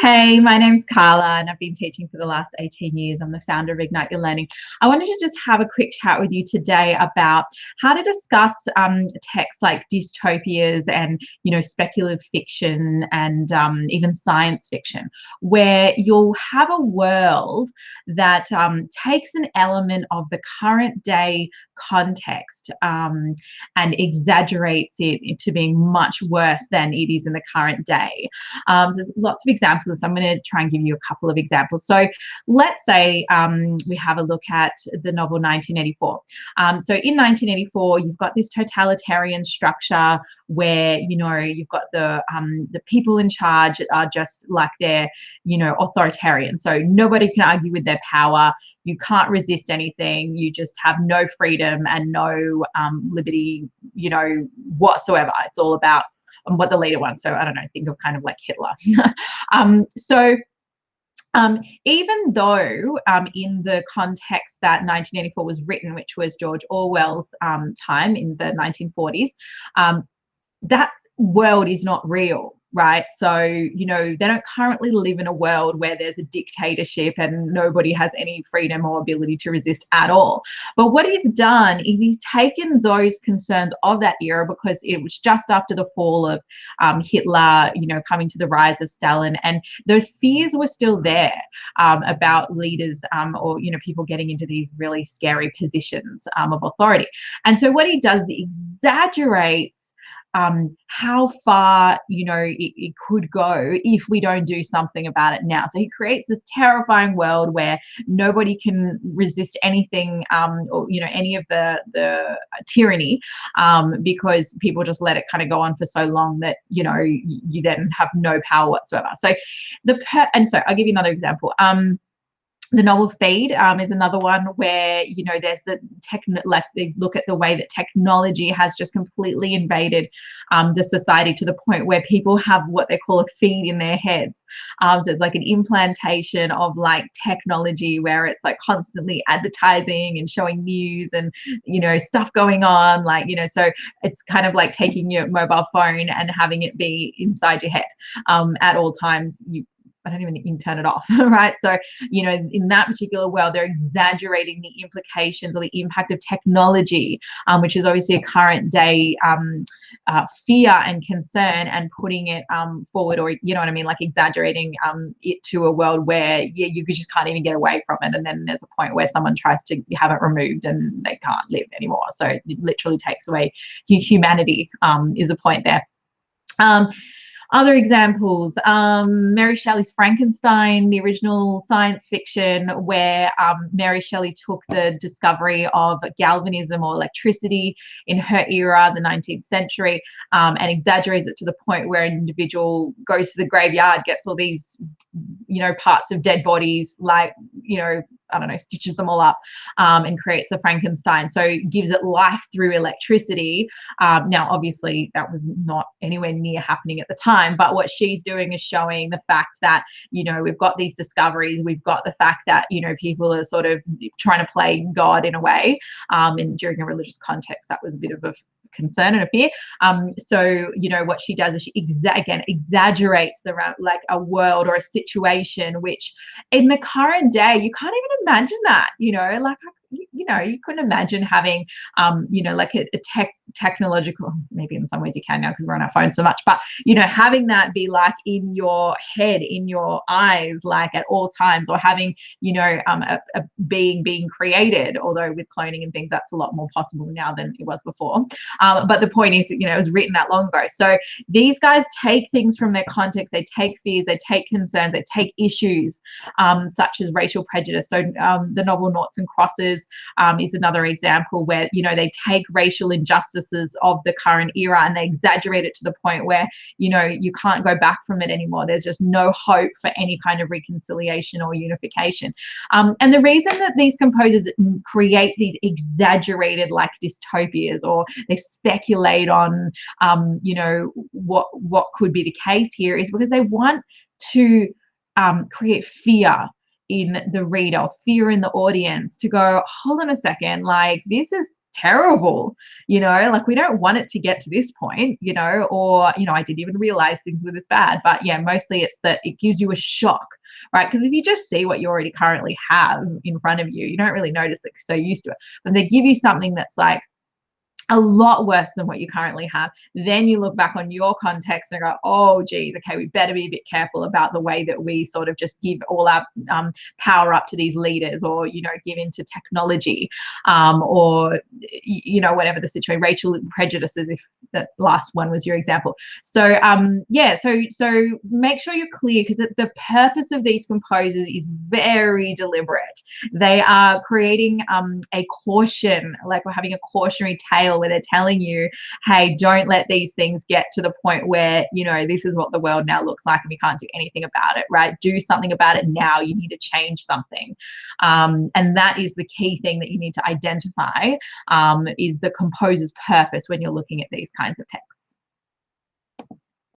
Hey, my name's Carla, and I've been teaching for the last 18 years. I'm the founder of Ignite Your Learning. I wanted to just have a quick chat with you today about how to discuss texts like dystopias and, speculative fiction and even science fiction, where you'll have a world that takes an element of the current day context and exaggerates it into being much worse than it is in the current day. So there's lots of examples. So I'm going to try and give you a couple of examples. So let's say we have a look at the novel 1984. So in 1984, you've got this totalitarian structure where, you've got the people in charge are just like they're, authoritarian. So nobody can argue with their power. You can't resist anything. You just have no freedom and no liberty, whatsoever. It's all about what the leader wants. So I don't know, think of kind of like Hitler. Even though in the context that 1984 was written, which was George Orwell's time in the 1940s, that world is not real, right? So, they don't currently live in a world where there's a dictatorship and nobody has any freedom or ability to resist at all. But what he's done is he's taken those concerns of that era, because it was just after the fall of Hitler, coming to the rise of Stalin, and those fears were still there about leaders or, people getting into these really scary positions of authority. And so what he does, he exaggerates how far it could go if we don't do something about it now. So he creates this terrifying world where nobody can resist anything or any of the tyranny, because people just let it kind of go on for so long that you then have no power whatsoever. So and so I'll give you another example. The novel Feed is another one where, there's they look at the way that technology has just completely invaded the society, to the point where people have what they call a feed in their heads. So it's like an implantation of like technology where it's like constantly advertising and showing news and, stuff going on, so it's kind of like taking your mobile phone and having it be inside your head at all times. I don't even think you can turn it off, right? So, in that particular world, they're exaggerating the implications or the impact of technology, which is obviously a current day fear and concern, and putting it forward, or, like exaggerating it to a world where, you just can't even get away from it. And then there's a point where someone tries to have it removed and they can't live anymore. So it literally takes away humanity, is a point there. Other examples, Mary Shelley's Frankenstein, the original science fiction, where Mary Shelley took the discovery of galvanism or electricity in her era, the 19th century, and exaggerates it to the point where an individual goes to the graveyard, gets all these, parts of dead bodies, I don't know, stitches them all up and creates a Frankenstein. So gives it life through electricity. Now, obviously, that was not anywhere near happening at the time. But what she's doing is showing the fact that, we've got these discoveries. We've got the fact that, people are sort of trying to play God in a way. And during a religious context, that was a bit of a concern and a fear. So, what she does is she exaggerates like a world or a situation, which in the current day, you can't even imagine that, you couldn't imagine having, like a technological, maybe in some ways you can now because we're on our phones so much, but, having that be like in your head, in your eyes, like at all times, or having, a being being created, although with cloning and things, that's a lot more possible now than it was before. But the point is, it was written that long ago. So these guys take things from their context, they take fears, they take concerns, they take issues such as racial prejudice. So the novel Noughts and Crosses is another example where, they take racial injustices of the current era and they exaggerate it to the point where, you can't go back from it anymore. There's just no hope for any kind of reconciliation or unification. And the reason that these composers create these exaggerated like dystopias, or they speculate on, what could be the case here, is because they want to create fear in the reader, fear in the audience, to go, hold on a second, like this is terrible, you know, like we don't want it to get to this point, you know, or, you know, I didn't even realize things were this bad. But yeah, mostly it's that it gives you a shock, right? Because if you just see what you already currently have in front of you, you don't really notice it, so used to it. But they give you something that's like a lot worse than what you currently have, then you look back on your context and go, oh geez, okay, we better be a bit careful about the way that we sort of just give all our power up to these leaders, or, you know, give into technology, or, you know, whatever the situation, racial prejudices, if that last one was your example. So yeah, so make sure you're clear, because the purpose of these composers is very deliberate. They are creating a caution, like we're having a cautionary tale where they're telling you, hey, don't let these things get to the point where, you know, this is what the world now looks like and we can't do anything about it, right? Do something about it now. You need to change something. And that is the key thing that you need to identify, is the composer's purpose when you're looking at these kinds of texts.